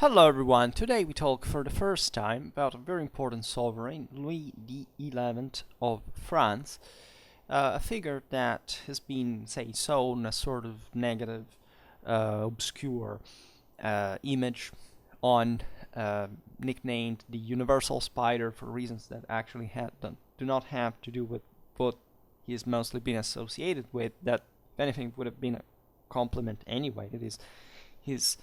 Hello everyone, today we talk for the first time about a very important sovereign, Louis XI of France, a figure that has been, say, shown a sort of negative, obscure image on, nicknamed the Universal Spider for reasons that actually do not have to do with what he has mostly been associated with, that if anything would have been a compliment anyway. It is his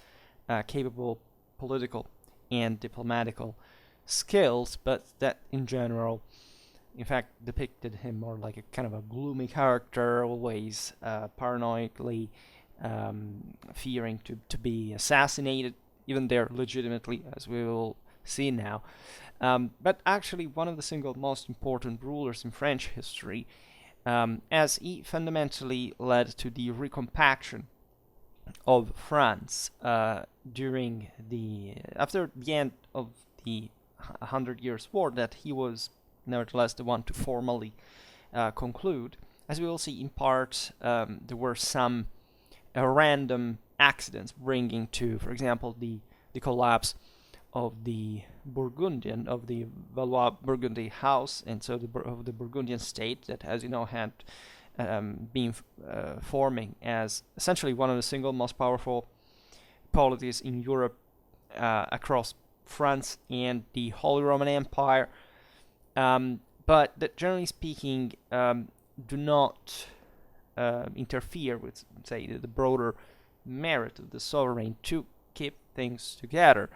capable political and diplomatical skills, but that in general, in fact, depicted him more like a kind of a gloomy character, always paranoidly fearing to be assassinated, even there legitimately, as we will see now. But actually, one of the single most important rulers in French history, as he fundamentally led to the recompaction of France after the end of the Hundred Years' War, that he was nevertheless the one to formally conclude. As we will see, in part, there were some random accidents bringing to, for example, the collapse of the Valois Burgundy house, and so of the Burgundian state that, as you know, had been forming as essentially one of the single most powerful polities in Europe across France and the Holy Roman Empire, but that, generally speaking, do not interfere with, say, the broader merit of the sovereign to keep things together,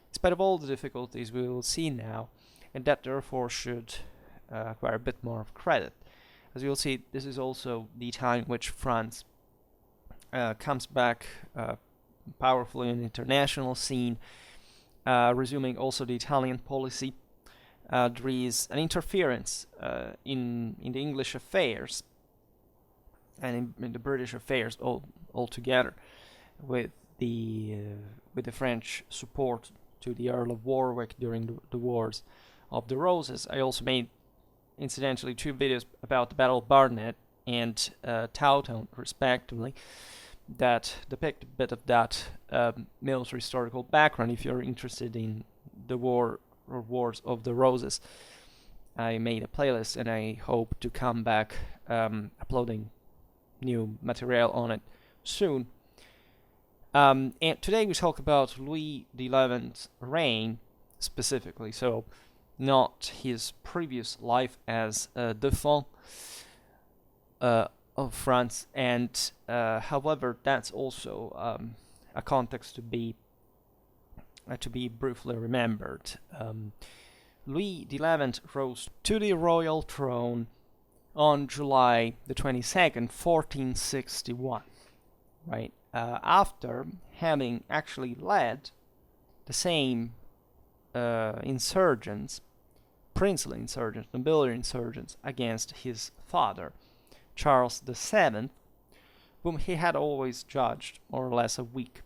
in spite of all the difficulties we will see now, and that therefore should acquire a bit more of credit. As you'll see, this is also the time in which France comes back powerfully on the international scene, resuming also the Italian policy. There is an interference in the English affairs and in the British affairs altogether, with the French support to the Earl of Warwick during the Wars of the Roses. I also made, incidentally, two videos about the Battle of Barnet and Towton, respectively, that depict a bit of that military historical background if you're interested in the war or Wars of the Roses. I made a playlist and I hope to come back uploading new material on it soon. And today we talk about Louis XI's reign specifically, so not his previous life as Dauphin of France, and however, that's also a context to be briefly remembered. Louis XI rose to the royal throne on July the 22nd, 1461, right? After having actually led the same insurgents, princely insurgents, nobility insurgents, against his father, Charles VII, whom he had always judged more or less a weak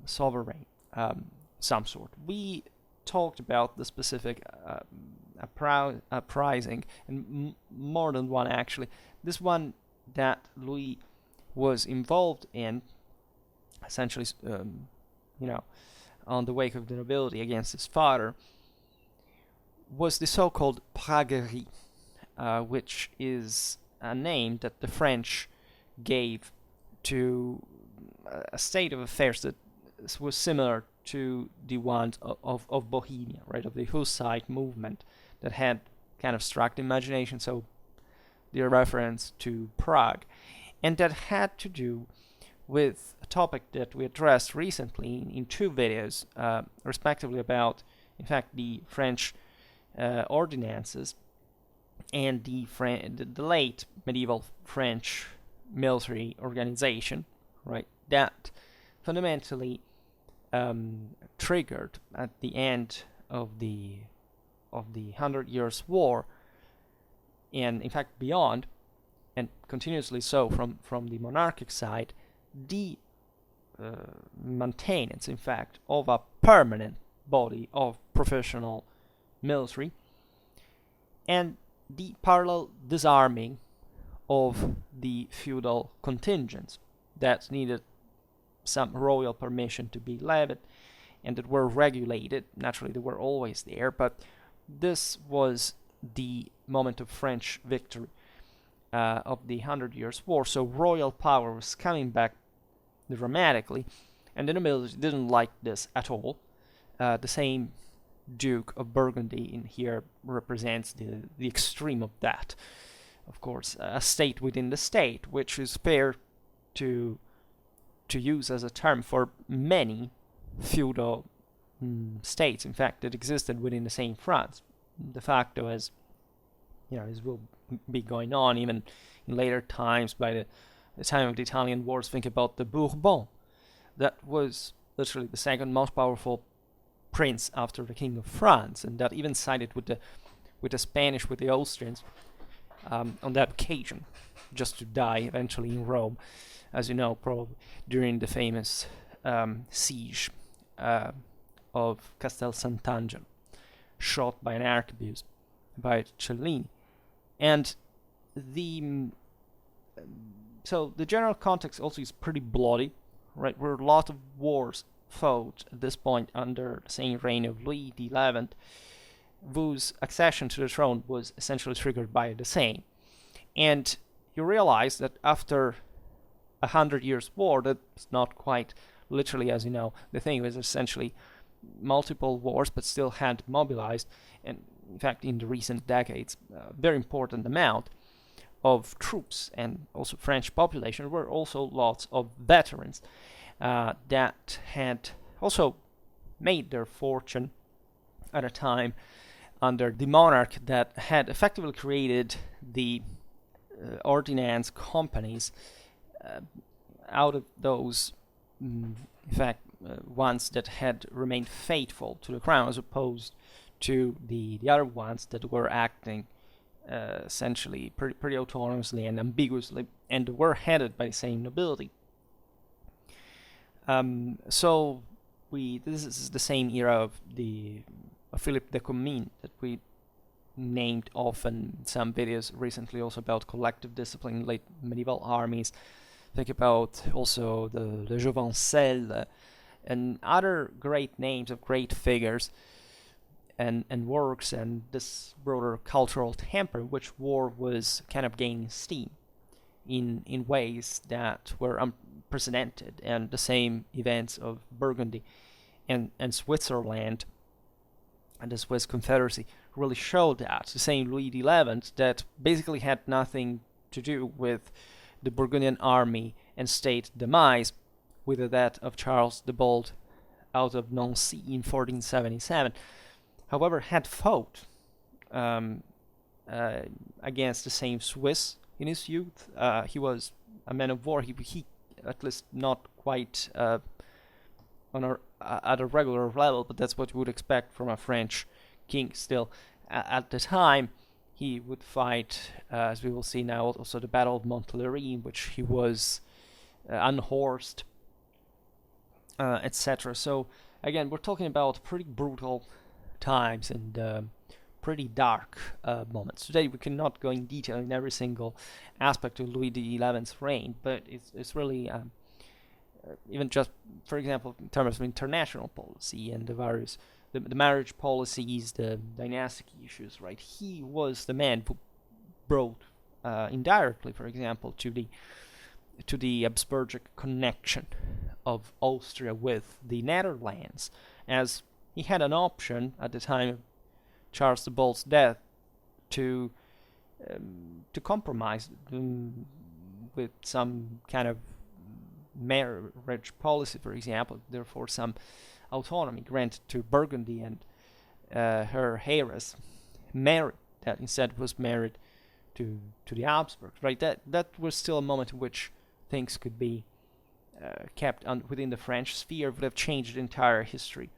sovereign, some sort. We talked about the specific uprising, and more than one actually. This one that Louis was involved in, essentially, on the wake of the nobility against his father, was the so-called Praguerie, which is a name that the French gave to a state of affairs that was similar to the one of Bohemia, right, of the Hussite movement that had kind of struck the imagination, so the reference to Prague, and that had to do with a topic that we addressed recently in two videos, respectively, about, in fact, the French ordinances and the late medieval French military organization, right? That fundamentally triggered at the end of the 100 Years' War, and in fact beyond, and continuously so from the monarchic side, the maintenance, in fact, of a permanent body of professional military, and the parallel disarming of the feudal contingents that needed some royal permission to be levied, and that were regulated. Naturally, they were always there, but this was the moment of French victory of the 100 Years' War. So royal power was coming back dramatically, and the nobility didn't like this at all. The same Duke of Burgundy in here represents the extreme of that. Of course, a state within the state, which is fair to use as a term for many feudal states, in fact, that existed within the same France. De facto, as this will be going on even in later times. By the time of the Italian wars, think about the Bourbon. That was literally the second most powerful prince after the King of France, and that even sided with the Spanish, with the Austrians, on that occasion, just to die eventually in Rome, as you know, probably during the famous siege of Castel Sant'Angelo, shot by an arquebus by Cellini. And so the general context also is pretty bloody, right? Where a lot of wars fought at this point under the same reign of Louis XI, whose accession to the throne was essentially triggered by the same. And you realize that after 100 Years' War, that's not quite literally, as you know, the thing was essentially multiple wars, but still had mobilized, and in fact in the recent decades, a very important amount of troops, and also French population. There were also lots of veterans that had also made their fortune at a time under the monarch that had effectively created the ordnance companies out of those, in fact, ones that had remained faithful to the crown, as opposed to the other ones that were acting essentially pretty autonomously and ambiguously, and were headed by the same nobility. So this is the same era of Philippe de Commines that we named often in some videos recently, also about collective discipline in late medieval armies. Think about also the Jovencel and other great names of great figures and works, and this broader cultural temper, which war was kind of gaining steam in ways that were unprecedented. And the same events of Burgundy and Switzerland and the Swiss Confederacy really showed that. The same Louis XI that basically had nothing to do with the Burgundian army and state demise, with that of Charles the Bold out of Nancy in 1477. However, had fought against the same Swiss in his youth. He was a man of war. He at least not quite at a regular level, but that's what you would expect from a French king. Still, at the time, he would fight, as we will see now, also the Battle of Montlhéry, in which he was unhorsed, etc. So again, we're talking about pretty brutal times and pretty dark moments. Today we cannot go in detail in every single aspect of Louis XI's reign, but it's really even just, for example, in terms of international policy and the various the marriage policies, the dynastic issues, right? He was the man who brought indirectly, for example, to the Arabsburg connection of Austria with the Netherlands, as he had an option at the time of Charles the Bold's death to compromise with some kind of marriage policy, for example, therefore some autonomy granted to Burgundy and her heiress Mary, that instead was married to the Arabsburgs, right? That was still a moment in which things could be kept within the French sphere, would have changed the entire history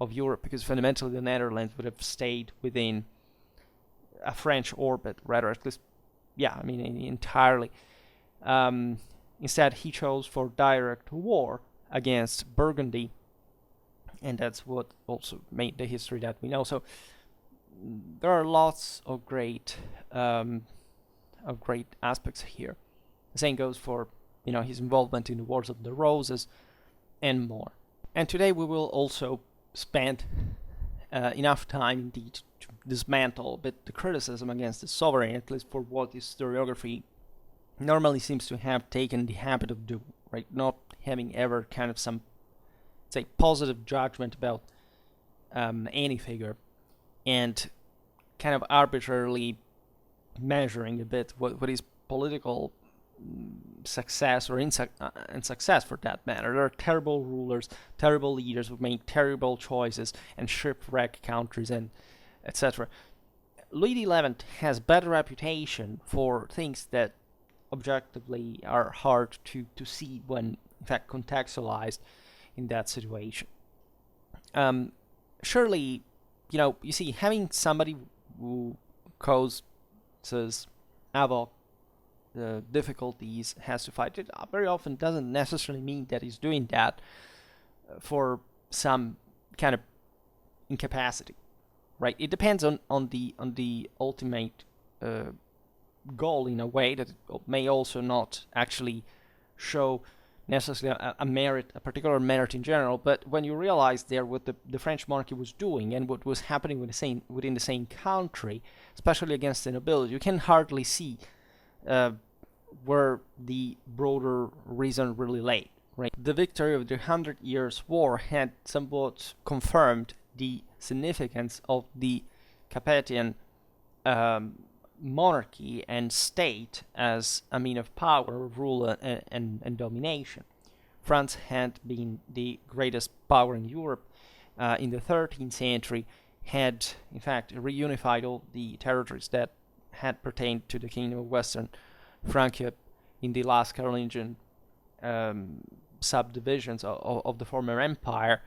of Europe, because fundamentally the Netherlands would have stayed within a French orbit, rather, at least, entirely. Instead, he chose for direct war against Burgundy, and that's what also made the history that we know. So there are lots of great aspects here. The same goes for his involvement in the Wars of the Roses, and more. And today we will also spend enough time indeed to dismantle a bit the criticism against the sovereign, at least for what historiography normally seems to have taken the habit of doing, right? Not having ever kind of some, say, positive judgment about any figure, and kind of arbitrarily measuring a bit what is political success or unsuccess for that matter. There are terrible rulers, terrible leaders who make terrible choices and shipwreck countries and etc. Louis XI has better reputation for things that objectively are hard to see when in fact contextualized in that situation. Surely, you see, having somebody who causes havoc, difficulties, has to fight it very often doesn't necessarily mean that he's doing that for some kind of incapacity, right? It depends on the ultimate goal, in a way that it may also not actually show necessarily a particular merit in general. But when you realize there what the French monarchy was doing and what was happening within the same country, especially against the nobility, you can hardly see where the broader reason really lay. Right? The victory of the 100 Years' War had somewhat confirmed the significance of the Capetian monarchy and state as a mean of power, rule, and domination. France had been the greatest power in Europe in the 13th century, had in fact reunified all the territories that had pertained to the Kingdom of Western Francia in the last Carolingian subdivisions of the former empire,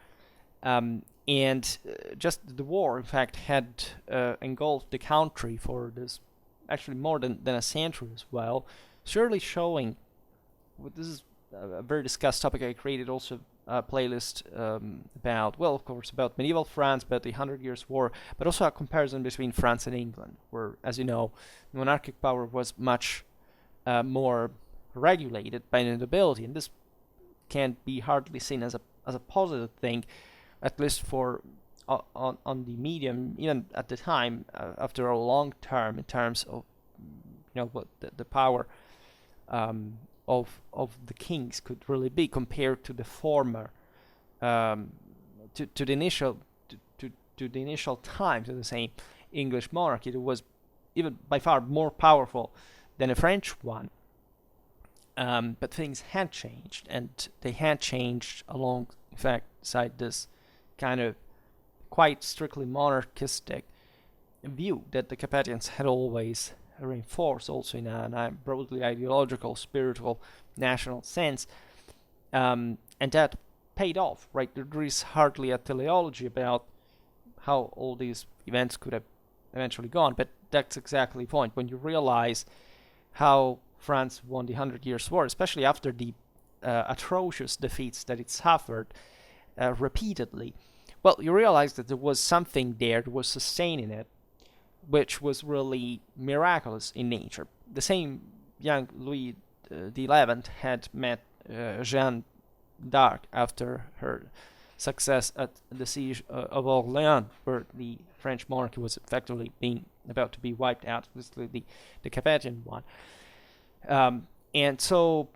and just the war, in fact, had engulfed the country for this actually more than a century as well, surely showing, this is a very discussed topic. I created also a playlist about, well, of course, about medieval France, about the 100 Years' War, but also a comparison between France and England, where, as you know, monarchic power was much more regulated by the nobility, and this can't be hardly seen as a positive thing, at least for on the medium, even at the time, after a long term, in terms of what the power of the kings could really be compared to the former, to the initial time, to the same English monarchy that was even by far more powerful than a French one. But things had changed, and they had changed along, in fact, side this kind of quite strictly monarchistic view that the Capetians had always reinforced, also in a broadly ideological, spiritual, national sense, and that paid off, right? There is hardly a teleology about how all these events could have eventually gone, but that's exactly the point. When you realize how France won the 100 Years' War, especially after the atrocious defeats that it suffered repeatedly, well, you realize that there was something there that was sustaining it, which was really miraculous in nature. The same young Louis XI had met Jeanne d'Arc after her success at the siege of Orleans, where the French monarchy was effectively about to be wiped out, the Capetian one. And so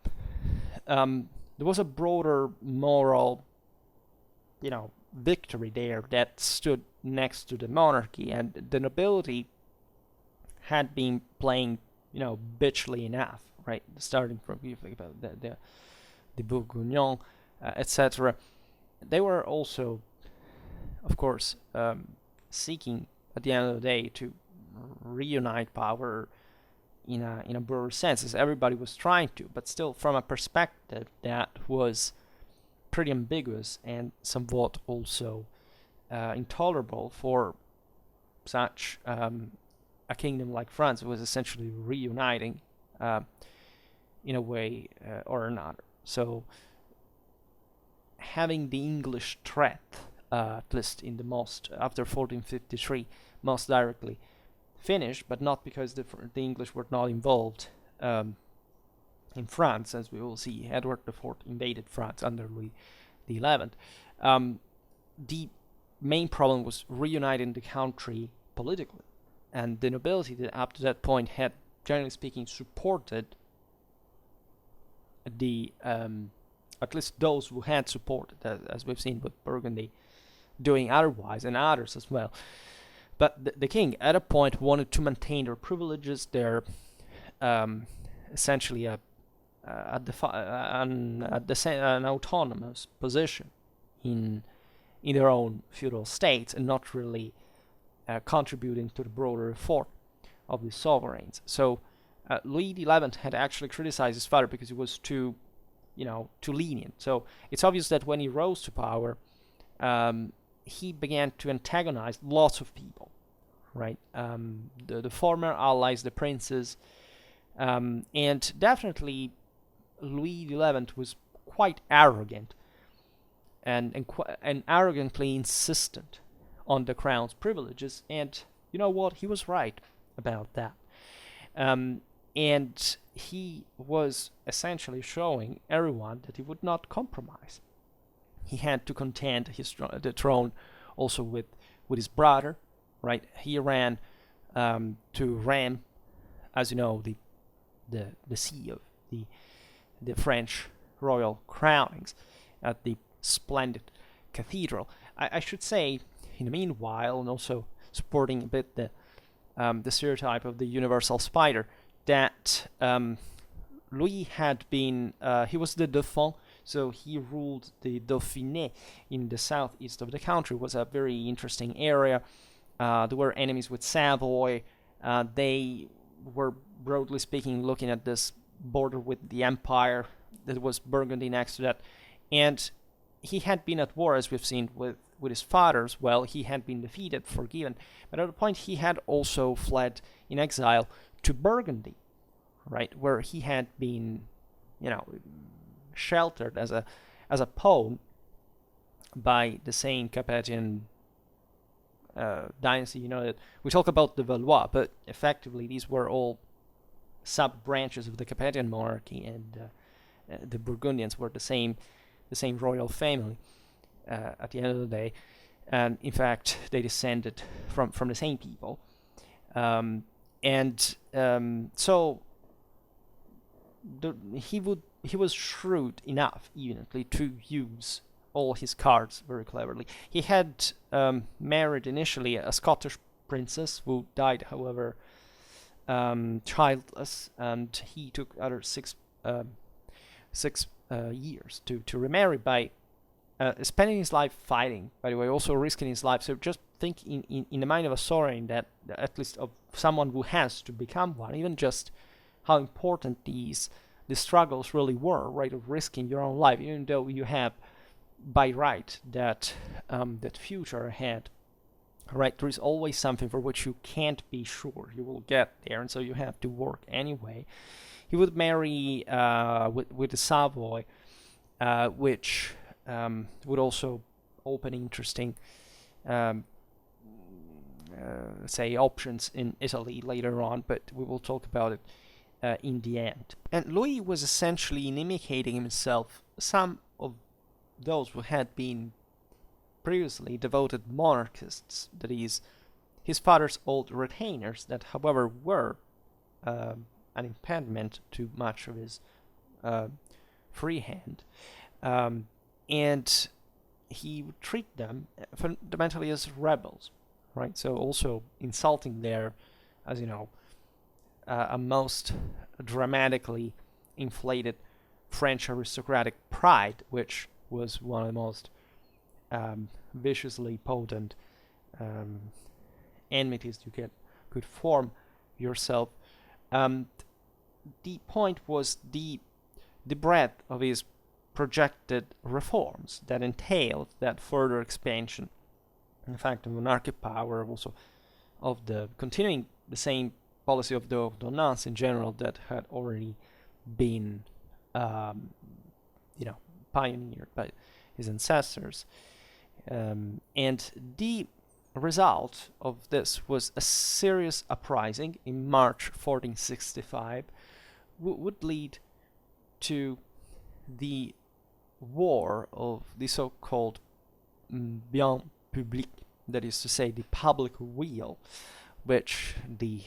there was a broader moral, victory there that stood next to the monarchy, and the nobility had been playing, bitchly enough, right? Starting from the Bourguignon, etc. They were also, of course, seeking at the end of the day to reunite power in a broader sense, as everybody was trying to, but still from a perspective that was pretty ambiguous and somewhat also intolerable for such a kingdom like France. It was essentially reuniting in a way or another. So having the English threat, at least in the most, after 1453, most directly finished, but not because the English were not involved in France, as we will see. Edward IV invaded France under Louis XI, the main problem was reuniting the country politically, and the nobility that up to that point had, generally speaking, supported the at least those who had supported, as we've seen with Burgundy doing otherwise, and others as well. But the king, at a point, wanted to maintain their privileges, their essentially an autonomous position in their own feudal states, and not really contributing to the broader reform of the sovereigns. So Louis XI had actually criticized his father because he was too lenient. So it's obvious that when he rose to power, he began to antagonize lots of people, right? The former allies, the princes, and definitely Louis XI was quite arrogant and arrogantly insistent on the crown's privileges. And you know what? He was right about that. And he was essentially showing everyone that he would not compromise. He had to contend the throne also with his brother, right? He ran to Rheims, as you know, the seat of the French royal crownings at the splendid cathedral. I should say, in the meanwhile, and also supporting a bit the stereotype of the universal spider, that Louis had been, he was the Dauphin, so he ruled the Dauphiné in the southeast of the country. It was a very interesting area. There were enemies with Savoy. They were, broadly speaking, looking at this border with the empire. There was Burgundy next to that. And he had been at war, as we've seen, with his father as well. He had been defeated, forgiven. But at a point, he had also fled in exile to Burgundy, right, where he had been, sheltered as a pawn by the same Capetian dynasty. That we talk about the Valois, but effectively these were all sub-branches of the Capetian monarchy, and the Burgundians were the same royal family at the end of the day, and in fact they descended from the same people, so he was shrewd enough, evidently, to use all his cards very cleverly. He had married initially a Scottish princess who died, however, childless, and he took other six years to remarry by spending his life fighting, by the way, also risking his life. So just think in the mind of a sovereign, that at least of someone who has to become one, even just how important the struggles really were, right, of risking your own life, even though you have by right that future ahead, right? There is always something for which you can't be sure you will get there, and so you have to work anyway. He would marry with the Savoy, which would also open interesting say options in Italy later on, but we will talk about it in the end. And Louis was essentially imitating himself some of those who had been previously devoted monarchists, that is, his father's old retainers, that however were an impediment to much of his free hand, and he would treat them fundamentally as rebels, right? So also insulting their, as you know, a most dramatically inflated French aristocratic pride, which was one of the most viciously potent enmities you could form yourself. The point was the breadth of his projected reforms that entailed that further expansion, in fact, of monarchic power, also of the continuing the same policy of the ordonnance in general that had already been pioneered by his ancestors. And the result of this was a serious uprising in March 1465, would lead to the war of the so-called bien public, that is to say, the public weal, which the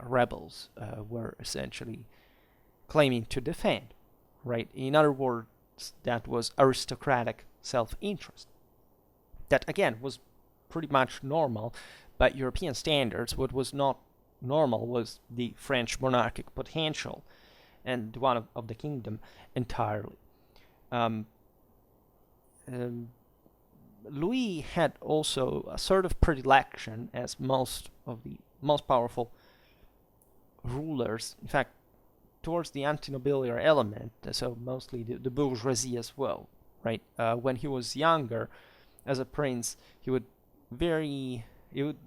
rebels were essentially claiming to defend, right? In other words, that was aristocratic self-interest. That, again, was pretty much normal by European standards. What was not normal was the French monarchic potential and one of the kingdom entirely. Louis had also a sort of predilection, as most of the most powerful rulers, in fact, towards the anti-nobiliar element, so mostly the bourgeoisie as well, right? When he was younger, as a prince, he would very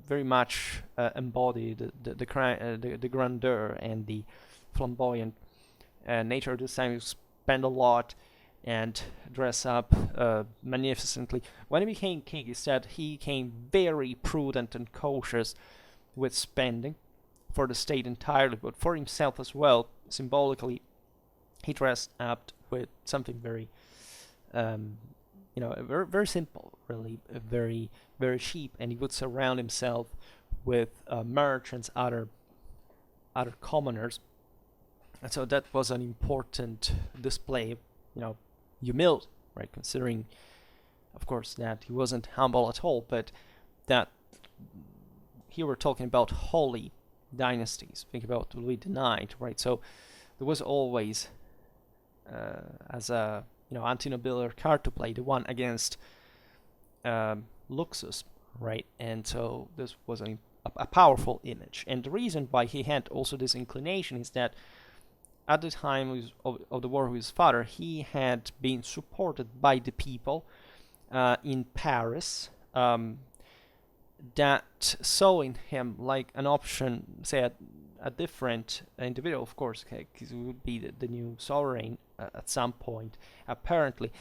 much embody the grandeur and the flamboyant nature of this time. He would spend a lot and dress up magnificently. When he became king, he said he became very prudent and cautious with spending for the state entirely, but for himself as well. Symbolically, he dressed up with something very, very, very simple, really, very, very cheap, and he would surround himself with merchants, other commoners, and so that was an important display of, humility, right? Considering, of course, that he wasn't humble at all, but that here we're talking about holy dynasties. Think about Louis IX, right? So there was always, as a anti-nobiliar card to play, the one against luxus, right? And so this was a powerful image. And the reason why he had also this inclination is that at the time of the war with his father, he had been supported by the people in Paris, that saw in him like an option, say a different individual, of course, because he would be the new sovereign at some point, apparently,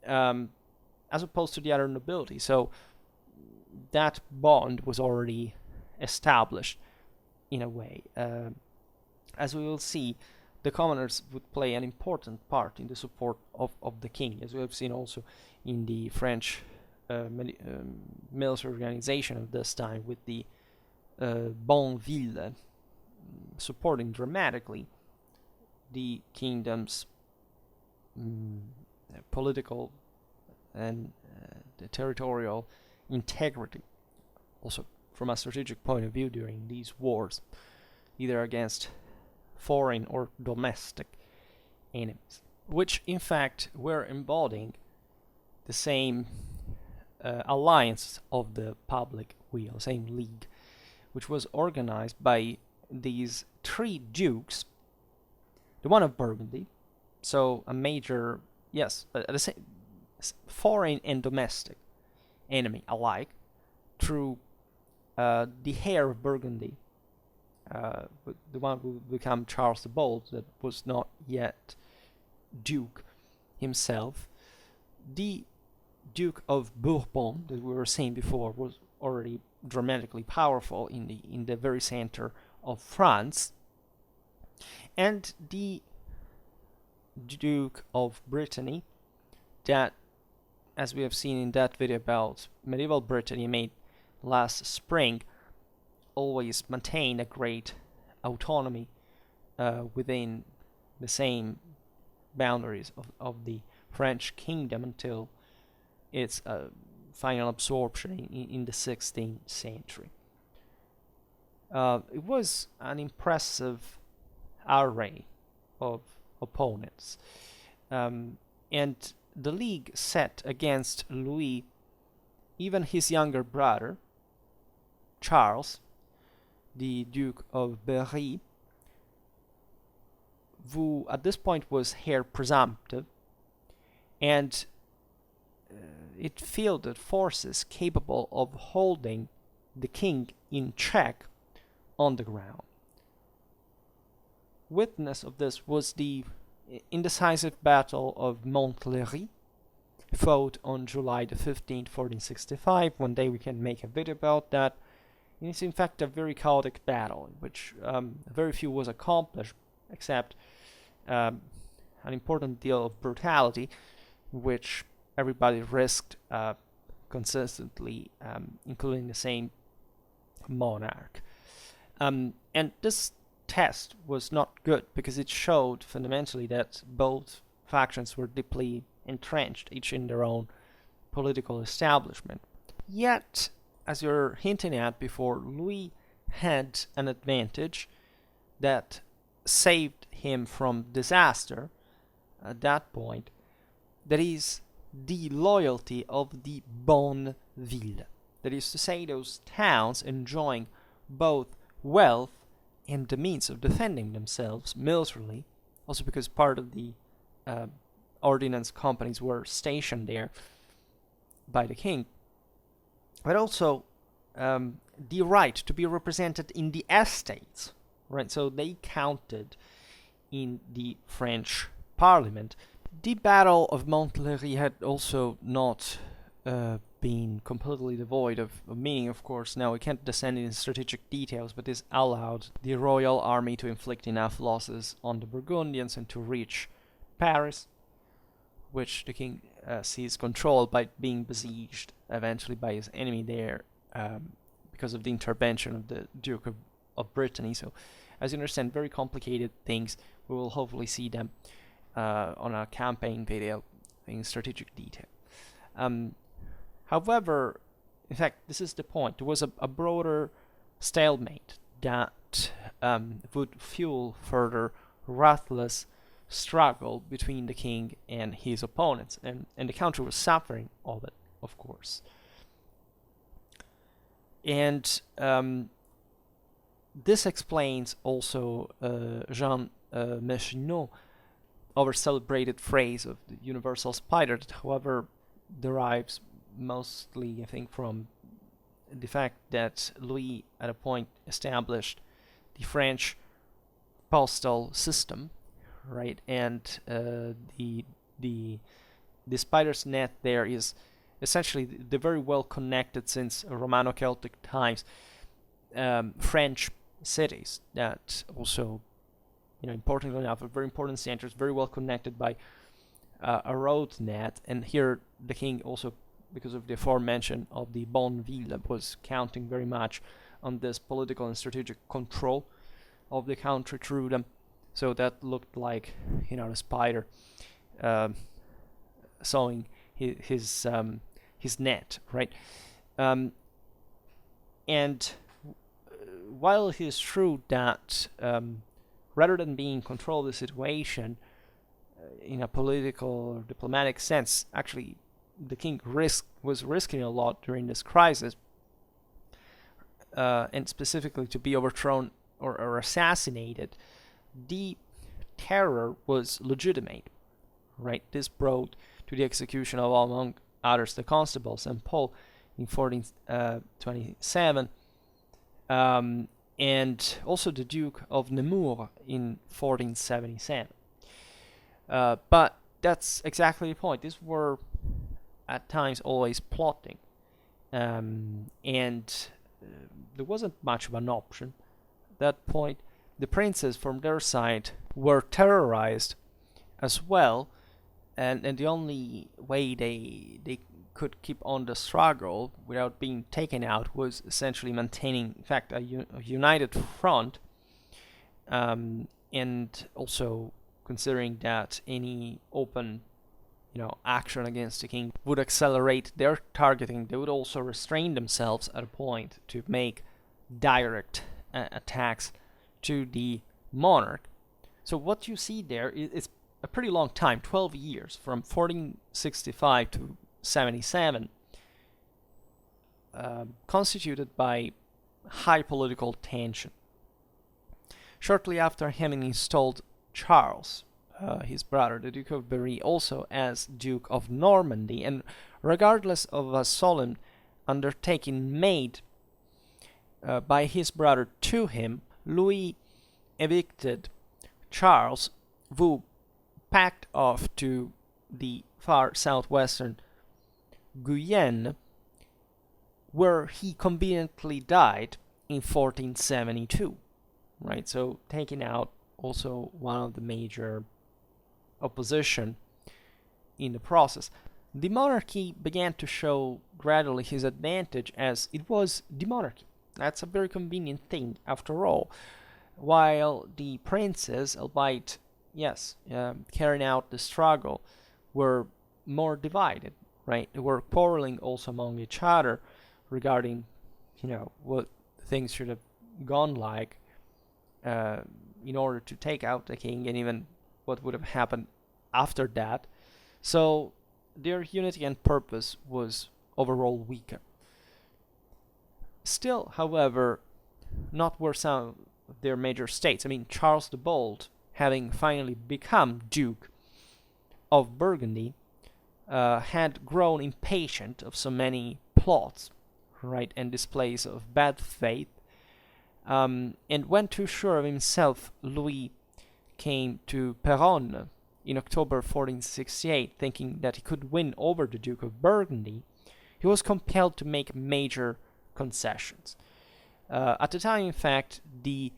as opposed to the other nobility. So that bond was already established in a way. As we will see, the commoners would play an important part in the support of the king, as we have seen also in the French military organization of this time, with the Bonville supporting dramatically the kingdom's political and the territorial integrity, also from a strategic point of view during these wars, either against foreign or domestic enemies, which in fact were embodying the same alliance of the public weal, same league, which was organized by these three dukes, the one of Burgundy, so a major, the same foreign and domestic enemy alike, through the heir of Burgundy, the one who would become Charles the Bold, that was not yet Duke himself. The Duke of Bourbon, that we were saying before, was already dramatically powerful in the very center of France, and the Duke of Brittany, that, as we have seen in that video about medieval Brittany made last spring, always maintained a great autonomy within the same boundaries of the French kingdom until its final absorption in the 16th century. It was an impressive array of opponents, and the league set against Louis even his younger brother, Charles, the Duke of Berry, who at this point was heir presumptive, and it fielded forces capable of holding the king in check on the ground. Witness of this was the indecisive Battle of Montlhéry, fought on July the 15th, 1465. One day we can make a video about that. And it's in fact a very chaotic battle, in which very few was accomplished, except an important deal of brutality, which everybody risked consistently, including the same monarch. And this test was not good because it showed fundamentally that both factions were deeply entrenched, each in their own political establishment. Yet, as you're hinting at before, Louis had an advantage that saved him from disaster at that point. That is the loyalty of the bonne ville. That is to say, those towns enjoying both wealth and the means of defending themselves militarily, also because part of the ordnance companies were stationed there by the king, but also the right to be represented in the estates, right? So they counted in the French Parliament. The Battle of Montlhéry had also not been completely devoid of meaning, of course. Now, we can't descend into strategic details, but this allowed the royal army to inflict enough losses on the Burgundians and to reach Paris, which the king seized control by being besieged eventually by his enemy there because of the intervention of the Duke of Brittany. So, as you understand, very complicated things. We will hopefully see them on a campaign video in strategic detail. However, in fact, this is the point. There was a broader stalemate that would fuel further ruthless struggle between the king and his opponents, and the country was suffering all that, of course. And this explains also Jean Machinot, our celebrated phrase of the universal spider, that however derives mostly, I think, from the fact that Louis at a point established the French postal system, right? And the spider's net there is essentially the very well connected, since Romano-Celtic times, French cities that also, importantly enough, are very important centers, very well connected by a road net. And here the king also, because of the aforementioned of the bonne ville, was counting very much on this political and strategic control of the country through them. So that looked like, the spider sowing his net, right? And while it is true that rather than being in control of the situation in a political or diplomatic sense, actually the king was risking a lot during this crisis, and specifically to be overthrown or assassinated, the terror was legitimate, right? This brought to the execution of, among others, the constable Saint-Pol in 1427, and also the Duke of Nemours in 1477. But that's exactly the point. These were at times always plotting, and there wasn't much of an option at that point. The princes, from their side, were terrorized as well, and the only way they could keep on the struggle without being taken out was essentially maintaining, in fact, a united front, and also considering that any open action against the king would accelerate their targeting. They would also restrain themselves at a point to make direct attacks to the monarch. So what you see there is a pretty long time, 12 years, from 1465 to 77, constituted by high political tension. Shortly after having installed Charles, his brother, the Duke of Berry, also as Duke of Normandy, and regardless of a solemn undertaking made by his brother to him, Louis evicted Charles, who packed off to the far southwestern Guyenne, where he conveniently died in 1472, right? So taking out also one of the major opposition in the process. The monarchy began to show gradually his advantage as it was the monarchy. That's a very convenient thing after all. While the princes, albeit, yes, carrying out the struggle, were more divided, right? They were quarreling also among each other regarding, what things should have gone like in order to take out the king, and even what would have happened after that. So their unity and purpose was overall weaker. Still, however, not were some of their major states. I mean, Charles the Bold, having finally become Duke of Burgundy, had grown impatient of so many plots, right, and displays of bad faith, and when too sure of himself, Louis came to Péronne in October 1468, thinking that he could win over the Duke of Burgundy. He was compelled to make major concessions. At the time, in fact, the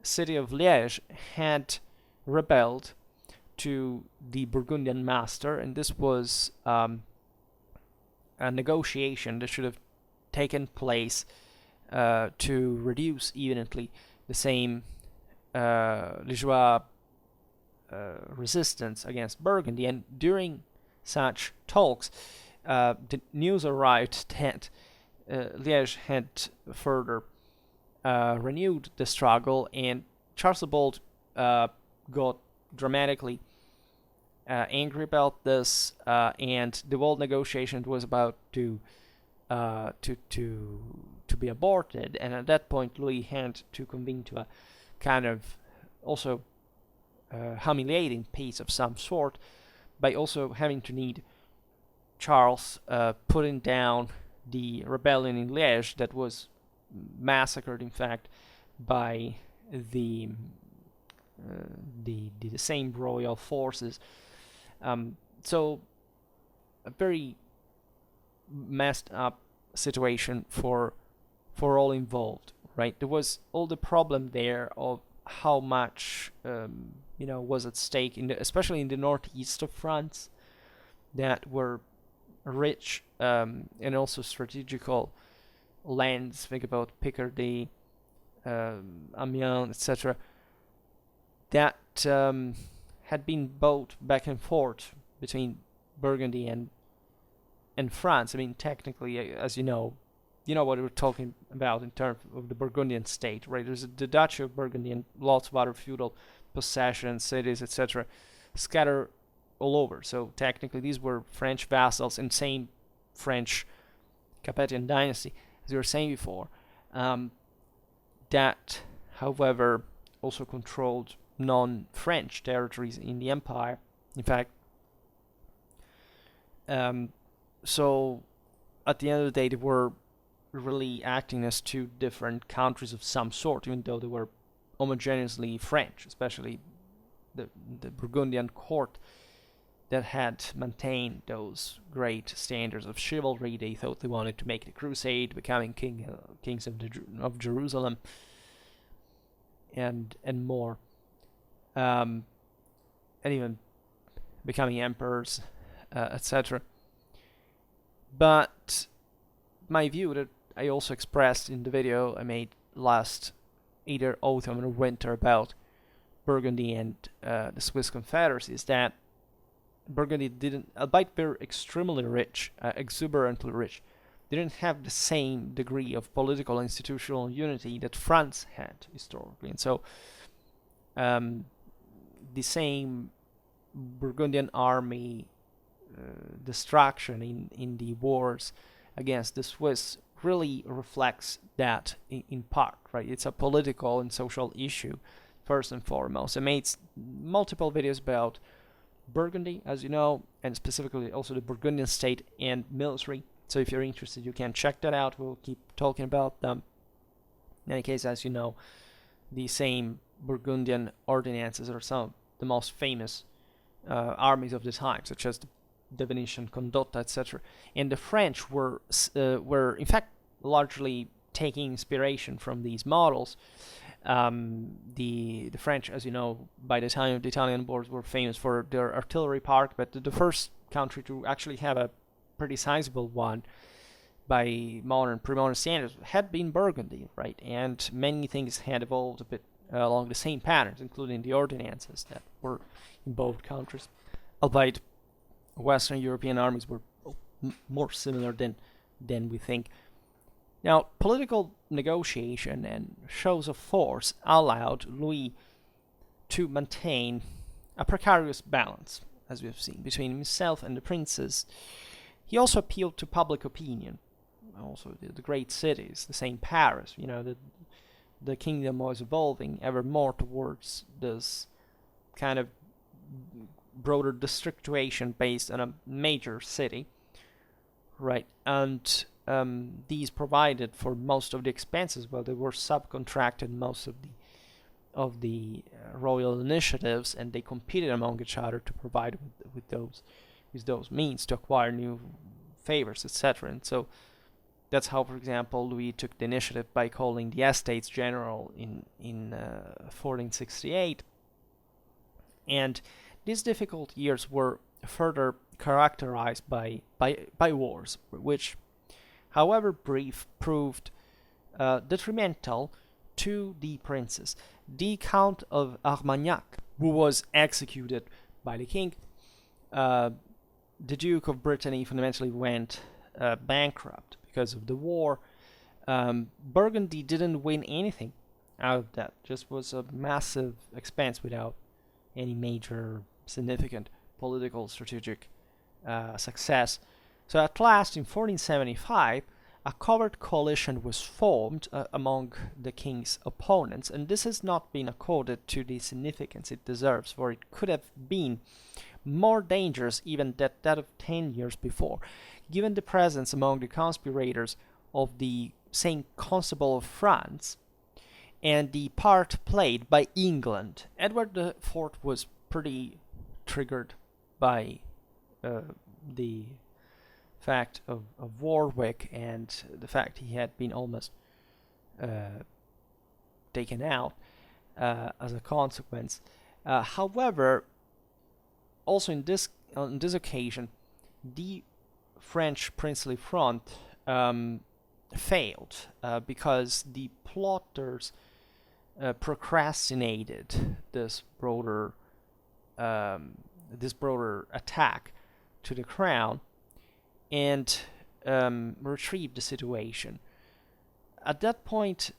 city of Liège had rebelled to the Burgundian master, and this was a negotiation that should have taken place to reduce evenly the same Liégeois resistance against Burgundy. And during such talks, the news arrived that Liège had further renewed the struggle, and Charles the Bold got dramatically angry about this, and the whole negotiation was about to be aborted. And at that point, Louis had to convene to a kind of also humiliating peace of some sort, by also having to need Charles putting down the rebellion in Liège that was massacred, in fact, by the same royal forces. So a very messed up situation for all involved, right? There was all the problem there of how much was at stake, especially in the northeast of France, that were rich and also strategical lands. Think about Picardy, Amiens, etc., that had been bought back and forth between Burgundy and France. I mean, technically, as you know what we're talking about in terms of the Burgundian state, right? There's the Duchy of Burgundy and lots of other feudal possessions, cities, etc., scattered all over. So technically, these were French vassals in same French Capetian dynasty, as we were saying before. That, however, also controlled non-French territories in the empire. In fact, so at the end of the day, they were really acting as two different countries of some sort, even though they were homogeneously French, especially the Burgundian court that had maintained those great standards of chivalry. They thought they wanted to make the crusade, becoming kings of Jerusalem, and more, and even becoming emperors, etc. But my view that I also expressed in the video I made last either autumn or winter about Burgundy and the Swiss Confederacy is that Burgundy didn't, albeit very extremely rich, exuberantly rich, didn't have the same degree of political and institutional unity that France had historically. And so the same Burgundian army destruction in the wars against the Swiss really reflects that in part, right? It's a political and social issue, first and foremost. I made multiple videos about Burgundy, as you know, and specifically also the Burgundian state and military. So if you're interested, you can check that out. We'll keep talking about them. In any case, as you know, the same Burgundian ordinances are some of the most famous armies of the time, such as the Venetian Condotta, etc. And the French were in fact largely taking inspiration from these models, The French, as you know, by the time of the Italian wars, were famous for their artillery park, but the first country to actually have a pretty sizable one by pre-modern standards had been Burgundy, right? And many things had evolved a bit along the same patterns, including the ordinances that were in both countries, albeit Western European armies were more similar than we think. Now, political negotiation and shows of force allowed Louis to maintain a precarious balance, as we have seen, between himself and the princes. He also appealed to public opinion, also the great cities, the same Paris. The kingdom was evolving ever more towards this kind of broader districtuation based on a major city, right? And these provided for most of the expenses. Well, they were subcontracted most of the royal initiatives, and they competed among each other to provide with those means to acquire new favors, etc. And so that's how, for example, Louis took the initiative by calling the Estates General in 1468. And these difficult years were further characterized by wars, which, however brief, proved detrimental to the princes. The Count of Armagnac, who was executed by the king, the Duke of Brittany fundamentally went bankrupt because of the war. Burgundy didn't win anything out of that, just was a massive expense without any major significant political strategic success. So at last, in 1475, a covert coalition was formed among the king's opponents, and this has not been accorded to the significance it deserves, for it could have been more dangerous even than that of 10 years before, given the presence among the conspirators of the Saint Constable of France and the part played by England. Edward IV was pretty triggered by the fact of Warwick and the fact he had been almost taken out as a consequence. However, also on this occasion, the French princely front failed because the plotters procrastinated this broader attack to the crown and retrieved the situation. At that point,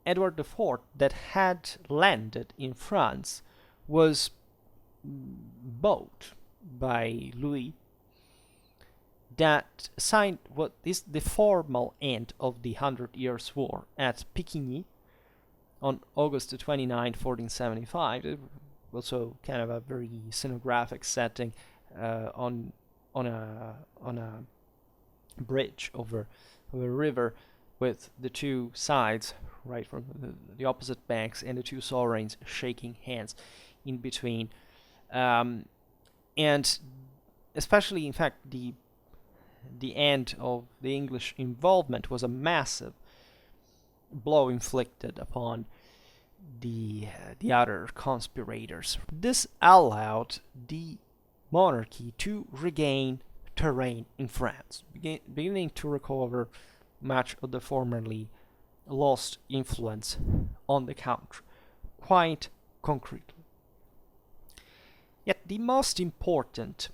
Edward IV, that had landed in France, was bought by Louis, that signed what is the formal end of the 100 Years' War at Picquigny on August 29, 1475. Also kind of a very scenographic setting on a bridge over a river with the two sides, right, from the opposite banks, and the two sovereigns shaking hands in between. And especially, in fact, the end of the English involvement was a massive blow inflicted upon the other conspirators. This allowed the monarchy to regain terrain in France, beginning to recover much of the formerly lost influence on the country, quite concretely. Yet the most important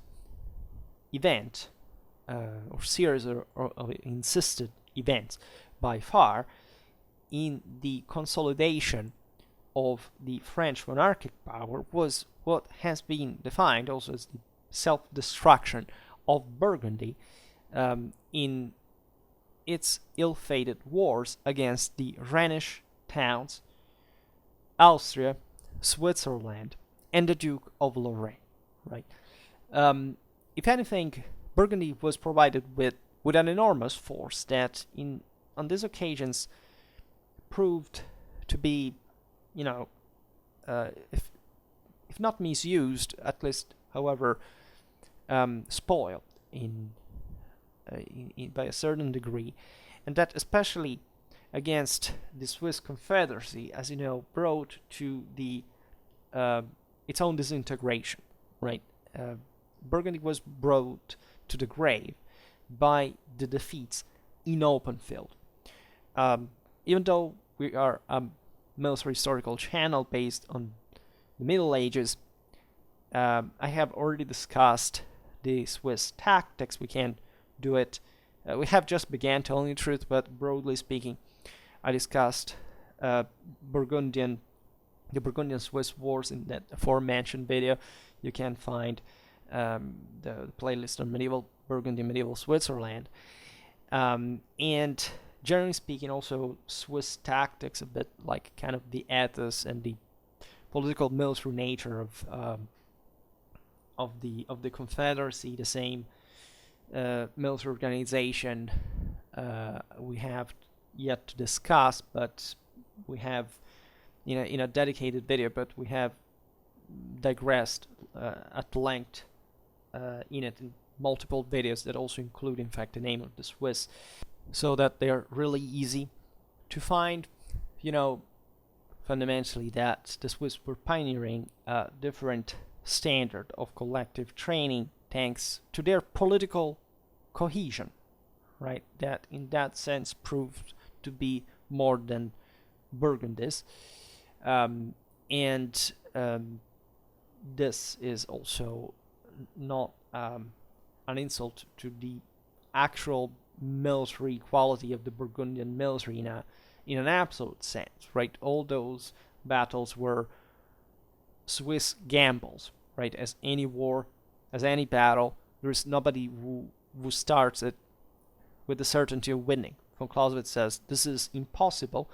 event or series of insisted events by far in the consolidation of the French monarchic power was what has been defined also as the self-destruction of Burgundy in its ill-fated wars against the Rhenish towns, Austria, Switzerland, and the Duke of Lorraine. Right? If anything, Burgundy was provided with an enormous force that, on these occasions, proved to be, if not misused, at least, however, spoiled in by a certain degree, and that especially against the Swiss Confederacy, as you know, brought to the its own disintegration, right? Burgundy was brought to the grave by the defeats in open field. Even though we are a military historical channel based on the Middle Ages, I have already discussed the Swiss tactics. We can do it. We have just began telling the truth, but broadly speaking, I discussed the Burgundian Swiss wars in that aforementioned video. You can find the playlist on medieval Burgundy, medieval Switzerland, and generally speaking, also Swiss tactics, a bit like kind of the ethos and the political military nature of the Confederacy, the same military organization we have yet to discuss, but we have in a dedicated video, but we have digressed at length in it in multiple videos that also include, in fact, the name of the Swiss, so that they're really easy to find. Fundamentally, that the Swiss were pioneering a different standard of collective training thanks to their political cohesion, right? That in that sense proved to be more than Burgundies. And this is also not an insult to the actual military quality of the Burgundian military in an absolute sense, right? All those battles were Swiss gambles, right? As any war, as any battle, there is nobody who starts it with the certainty of winning. Von Clausewitz says this is impossible.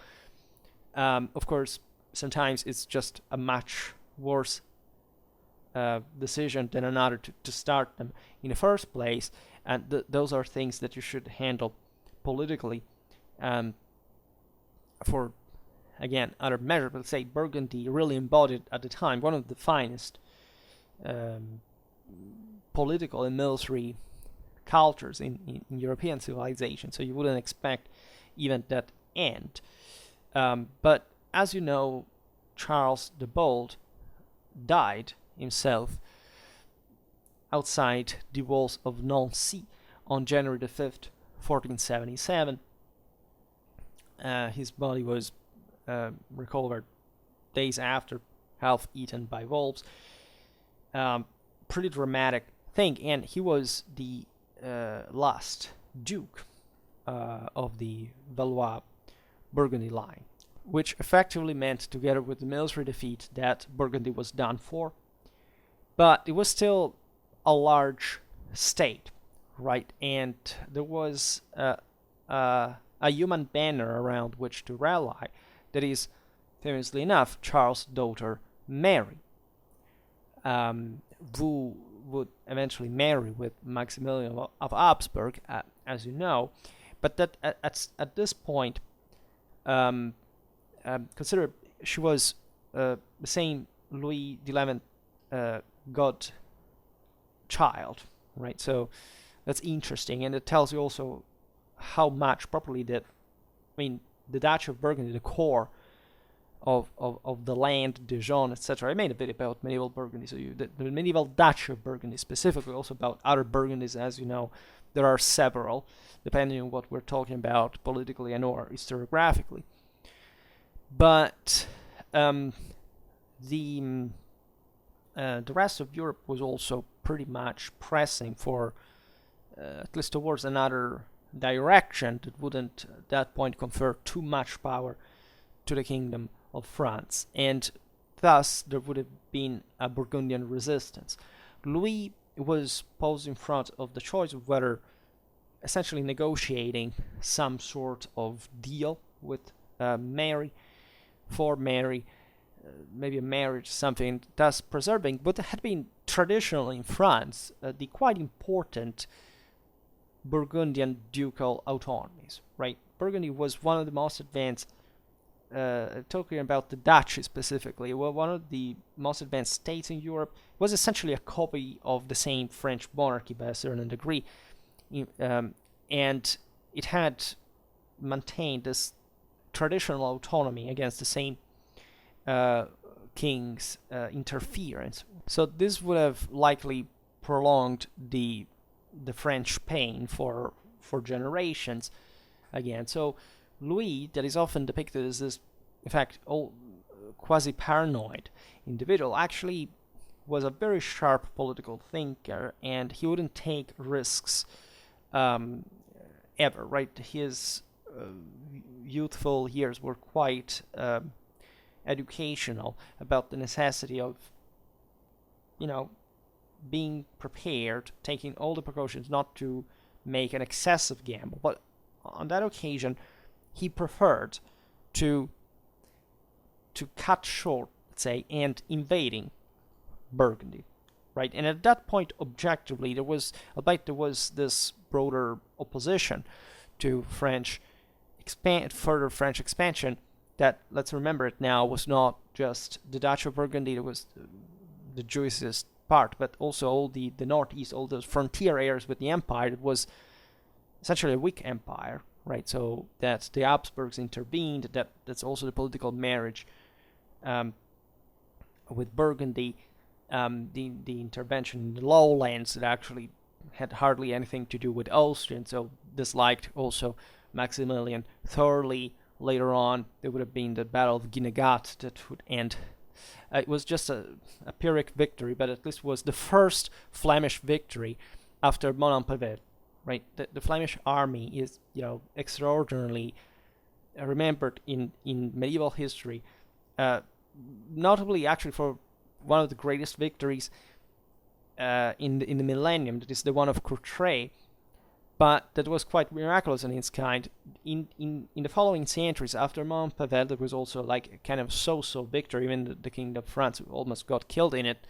Of course, sometimes it's just a much worse decision than another to start them in the first place, and those are things that you should handle politically for, again, other measures. But let's say Burgundy really embodied at the time one of the finest political and military cultures in European civilization, so you wouldn't expect even that end. But as you know, Charles the Bold died himself outside the walls of Nancy on January the 5th, 1477. His body was recovered days after, half eaten by wolves. Pretty dramatic thing, and he was the last Duke of the Valois Burgundy line, which effectively meant, together with the military defeat, that Burgundy was done for. But it was still a large state, right? And there was a human banner around which to rally. That is, famously enough, Charles' daughter Mary, who would eventually marry with Maximilian of Arabsburg, as you know. But that at this point, consider she was the same Louis XI godchild, right? So that's interesting, and it tells you also how much properly the Duchy of Burgundy, the core of the land, Dijon, etc. I made a video about medieval Burgundy, so the medieval Duchy of Burgundy, specifically also about other Burgundies, as you know, there are several, depending on what we're talking about politically and or historiographically. But the rest of Europe was also pretty much pressing for, at least towards another direction that wouldn't at that point confer too much power to the Kingdom of France, and thus there would have been a Burgundian resistance. Louis was posed in front of the choice of whether essentially negotiating some sort of deal with Mary, maybe a marriage, something, thus preserving what had been traditionally in France the quite important Burgundian ducal autonomies, right? Burgundy was one of the most advanced, talking about the duchy specifically, one of the most advanced states in Europe. It was essentially a copy of the same French monarchy by a certain degree, and it had maintained this traditional autonomy against the same king's interference. So this would have likely prolonged the French pain for generations again. So Louis, that is often depicted as this, in fact, quasi-paranoid individual, actually was a very sharp political thinker, and he wouldn't take risks ever, right? His youthful years were quite educational about the necessity of, being prepared, taking all the precautions not to make an excessive gamble. But on that occasion, he preferred to cut short, let's say, and invading Burgundy, right? And at that point, objectively, there was this broader opposition to further French expansion. That, let's remember it now, was not just the Duchy of Burgundy that was the juiciest part, but also all the northeast, all those frontier areas with the empire. It was essentially a weak empire, right? So that the Arabsburgs intervened. That's also the political marriage with Burgundy. The intervention in the lowlands that actually had hardly anything to do with Austria, and so disliked also Maximilian thoroughly. Later on, there would have been the Battle of Guinegate that would end. It was just a Pyrrhic victory, but at least was the first Flemish victory after Montpellier, right? The Flemish army is, extraordinarily remembered in medieval history, notably actually for one of the greatest victories in the millennium, that is the one of Courtrai, but that was quite miraculous in its kind. In the following centuries, after Montpellier, there was also like a kind of so-so victory. Even the King of France almost got killed in it.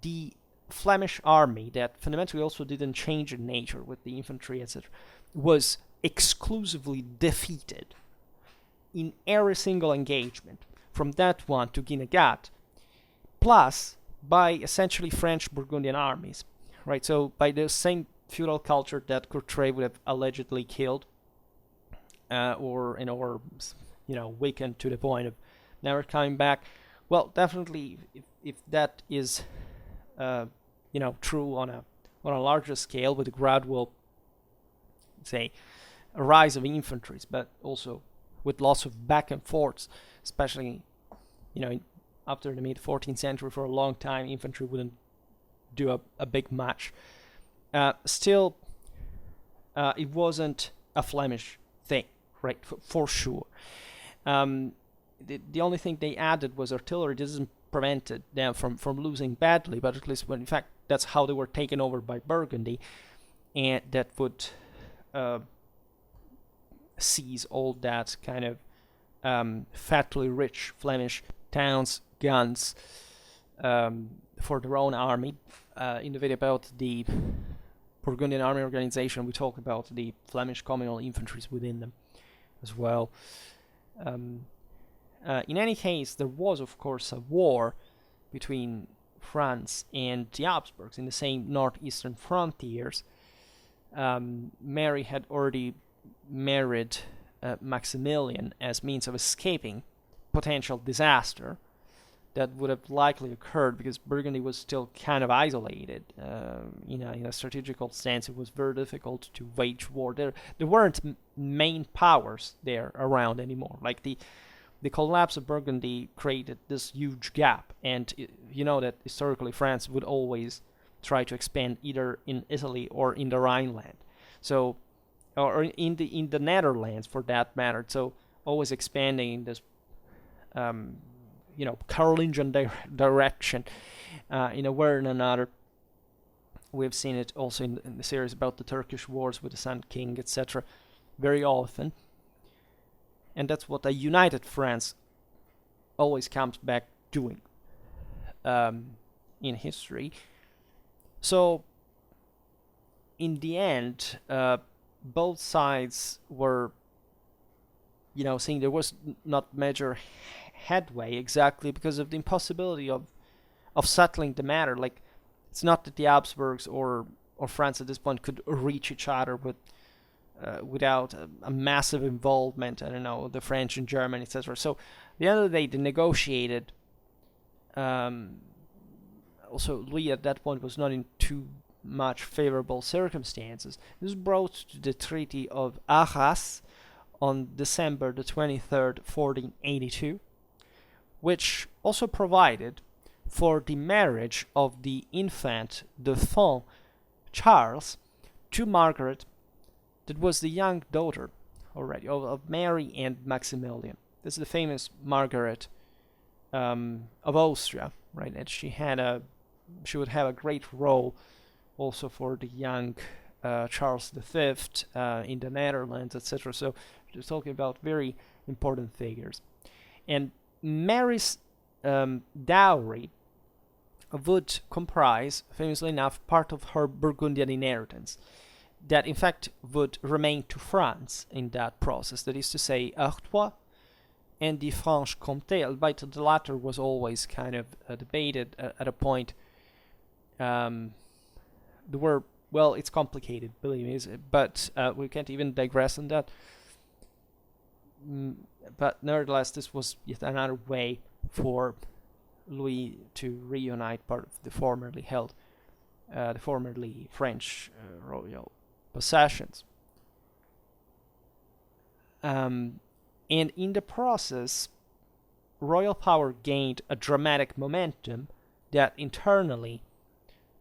The Flemish army, that fundamentally also didn't change in nature with the infantry, etc., was exclusively defeated in every single engagement, from that one to Guinegate, plus by essentially French Burgundian armies, right? So by the same feudal culture that Courtrai would have allegedly killed, or weakened to the point of never coming back. Well, definitely, if that is, true on a larger scale, with a gradual, say, a rise of infantries, but also with lots of back and forths, especially, after the mid-14th century, for a long time, infantry wouldn't do a big match. Still, it wasn't a Flemish thing, right? For sure. The only thing they added was artillery. This isn't prevented them from losing badly, but at least in fact that's how they were taken over by Burgundy, and that would seize all that kind of fatally rich Flemish towns, guns, for their own army. In the video about the Burgundian army organization, we talk about the Flemish communal infantries within them as well. In any case, there was, of course, a war between France and the Arabsburgs in the same northeastern frontiers. Mary had already married Maximilian as means of escaping potential disaster that would have likely occurred, because Burgundy was still kind of isolated. In a strategical sense, it was very difficult to wage war. There weren't main powers there around anymore. Like the collapse of Burgundy created this huge gap, and you know that historically France would always try to expand either in Italy or in the Rhineland, so, or in the Netherlands for that matter. So always expanding in this Carolingian direction in a way or another. We've seen it also in the series about the Turkish wars with the Sun King, etc., very often. And that's what a united France always comes back doing in history. So, in the end, both sides were, saying there was not major headway, exactly because of the impossibility of settling the matter. Like, it's not that the Habsburgs or France at this point could reach each other with without a massive involvement, I don't know, the French and German, etc. So at the end of the day, they negotiated. Also, Louis at that point was not in too much favorable circumstances. This brought to the Treaty of Arras on December the 23rd, 1482, which also provided for the marriage of the infant Dauphin Charles to Margaret, that was the young daughter already of Mary and Maximilian. This is the famous Margaret of Austria, right? And she would have a great role also for the young Charles V in the Netherlands, etc. So we're talking about very important figures. And Mary's dowry would comprise, famously enough, part of her Burgundian inheritance, that in fact would remain to France in that process. That is to say, Artois and the Franche-Comté, albeit the latter was always kind of debated at a point. It's complicated, believe me, but we can't even digress on that. But nevertheless, this was yet another way for Louis to reunite part of the formerly French royal possessions. And in the process, royal power gained a dramatic momentum that internally,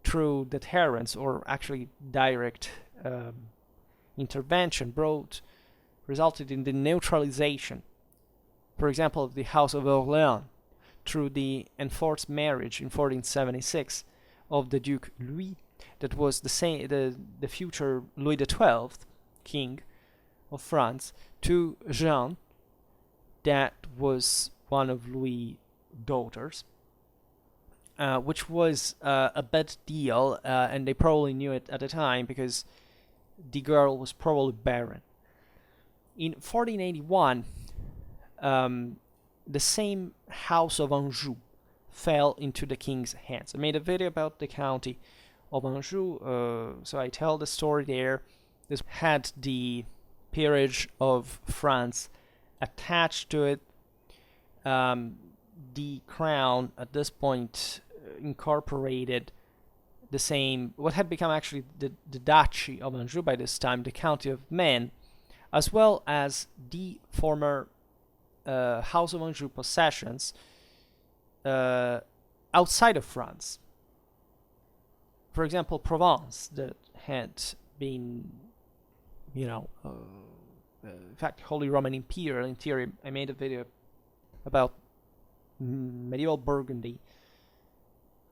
through deterrence or actually direct intervention, resulted in the neutralization, for example, of the House of Orléans, through the enforced marriage in 1476 of the Duke Louis, that was the future Louis XII, King of France, to Jeanne, that was one of Louis' daughters, which was a bad deal, and they probably knew it at the time because the girl was probably barren. In 1481, the same House of Anjou fell into the king's hands. I made a video about the county of Anjou, so I tell the story there. This had the peerage of France attached to it. The crown at this point incorporated the same, what had become actually the Duchy of Anjou by this time, the County of Maine, as well as the former House of Anjou possessions outside of France. For example, Provence, that had been, in fact, Holy Roman Imperial interior. I made a video about medieval Burgundy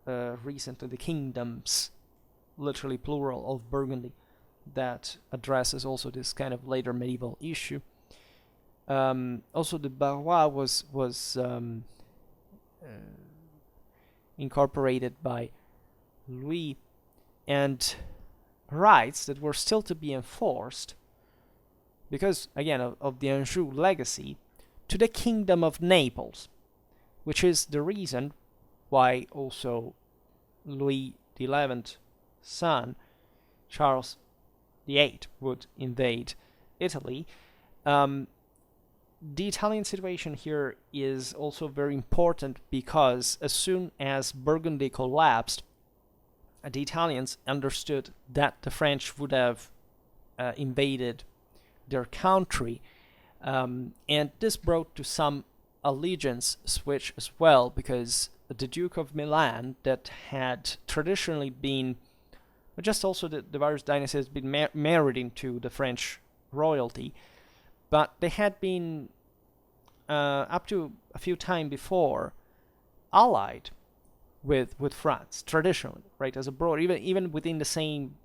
recently, the kingdoms, literally plural, of Burgundy, that addresses also this kind of later medieval issue. Also, the Barrois was incorporated by Louis, and rights that were still to be enforced, because, again, of the Anjou legacy, to the Kingdom of Naples, which is the reason why also Louis XI's son, Charles VIII, would invade Italy. The Italian situation here is also very important because as soon as Burgundy collapsed, the Italians understood that the French would have invaded their country, and this brought to some allegiance switch as well, because the Duke of Milan, that had traditionally been, just also the various dynasties, had been married into the French royalty, but they had been up to a few times before allied with France traditionally, right, as a broad, even within the same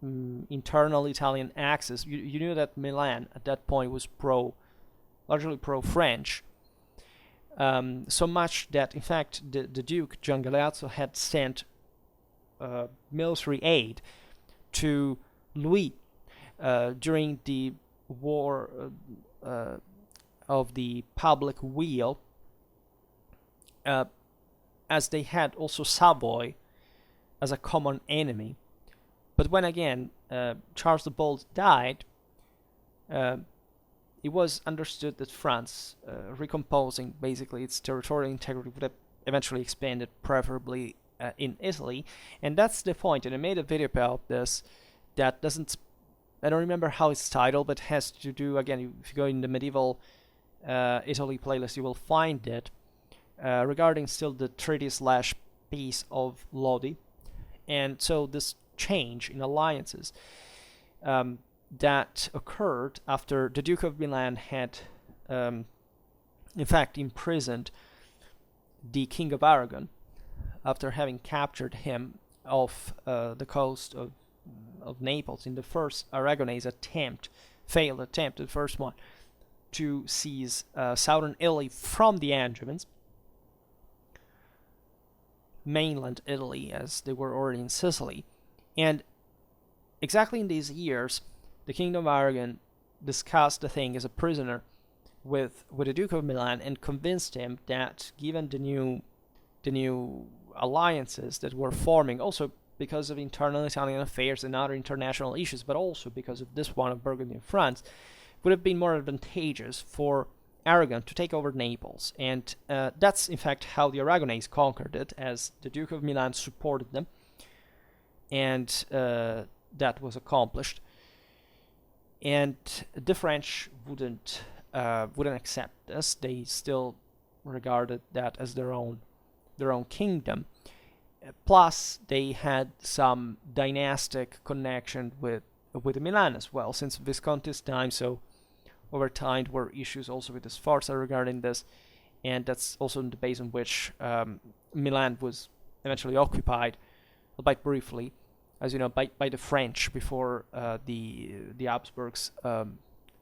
internal Italian axis. You knew that Milan at that point was largely pro-French, so much that in fact the Duke Gian Galeazzo had sent military aid to Louis during the war of the public weal, as they had also Savoy as a common enemy. But when again Charles the Bold died, it was understood that France, recomposing basically its territorial integrity, would have eventually expanded, preferably in Italy, and that's the point. And I made a video about this that doesn't. I don't remember how it's titled, but has to do, again, if you go in the medieval Italy playlist, you will find it, regarding still the treaty/peace of Lodi. And so this change in alliances that occurred after the Duke of Milan had, in fact, imprisoned the King of Aragon after having captured him off the coast of Naples in the first Aragonese failed attempt, the first one, to seize southern Italy from the Angevins, mainland Italy, as they were already in Sicily. And exactly in these years, the Kingdom of Aragon discussed the thing as a prisoner with the Duke of Milan, and convinced him that, given the new alliances that were forming, also because of internal Italian affairs and other international issues, but also because of this one of Burgundy and France, would have been more advantageous for Aragon to take over Naples. And that's in fact how the Aragonese conquered it, as the Duke of Milan supported them, and that was accomplished. And the French wouldn't accept this. They still regarded that as their own kingdom. Plus, they had some dynastic connection with Milan as well, since Visconti's time. So over time, there were issues also with the Sforza regarding this, and that's also the base on which Milan was eventually occupied, albeit briefly, as you know, by the French before the Arabsburgs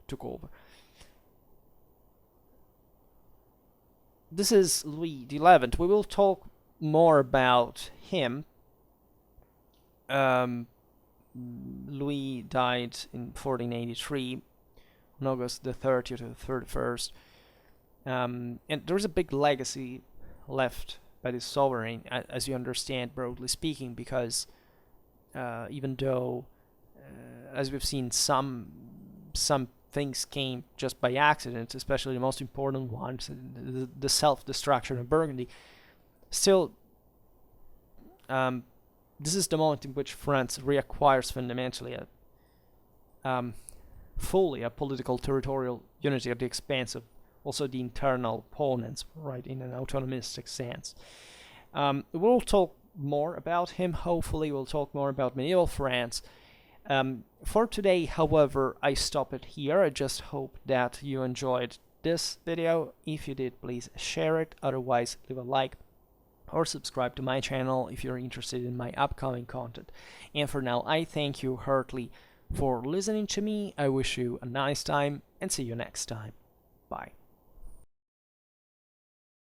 took over. This is Louis XI. We will talk more about him. Louis died in 1483 on August the 30th to the 31st. And there's a big legacy left by this sovereign, as you understand, broadly speaking, because even though, as we've seen, some things came just by accident, especially the most important ones, the self-destruction of Burgundy, still, this is the moment in which France reacquires fundamentally fully a political territorial unity at the expense of also the internal opponents, right, in an autonomistic sense. We'll talk more about him. Hopefully we'll talk more about medieval France. For today, however, I stop it here. I just hope that you enjoyed this video. If you did, please share it. Otherwise, leave a like or subscribe to my channel if you're interested in my upcoming content. And for now, I thank you heartily for listening to me. I wish you a nice time and see you next time. Bye.